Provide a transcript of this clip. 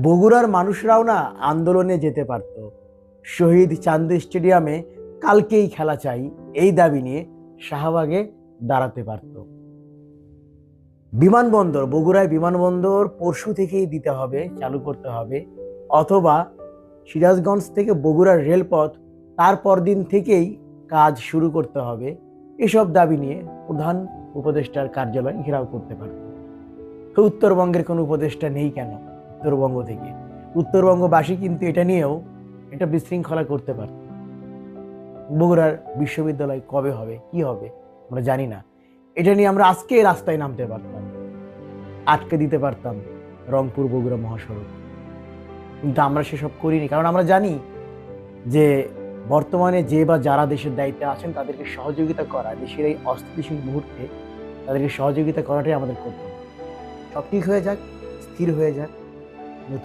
বগুড়ার মানুষরাও না আন্দোলনে যেতে পারত। শহীদ চান্দ স্টেডিয়ামে কালকেই খেলা চাই এই দাবি নিয়ে শাহবাগে দাঁড়াতে পারত। বিমানবন্দর, বগুড়ায় বিমানবন্দর পরশু থেকেই দিতে হবে, চালু করতে হবে, অথবা সিরাজগঞ্জ থেকে বগুড়ার রেলপথ তারপর দিন থেকেই কাজ শুরু করতে হবে। এসব দাবি নিয়ে প্রধান উপদেষ্টার কার্যালয় ঘেরাও করতে পারত। তো উত্তরবঙ্গের কোনো উপদেষ্টা নেই কেন? উত্তরবঙ্গ থেকে উত্তরবঙ্গবাসী কিন্তু এটা নিয়েও একটা বিশৃঙ্খলা করতে পারত। বগুড়ার বিশ্ববিদ্যালয় কবে হবে, কি হবে আমরা জানি না। এটা নিয়ে আমরা আজকে রাস্তায় নামতে পারতাম, আটকে দিতে পারতাম রংপুর বগুড়া মহাসড়ক, কিন্তু আমরা সেসব করিনি। কারণ আমরা জানি যে বর্তমানে যে বা যারা দেশের দায়িত্বে আছেন তাদেরকে সহযোগিতা করা, দেশের এই অস্থিতিশীল মুহূর্তে তাদেরকে সহযোগিতা করাটাই আমাদের কর্তব্য। সব ঠিক হয়ে যাক, স্থির হয়ে যাক,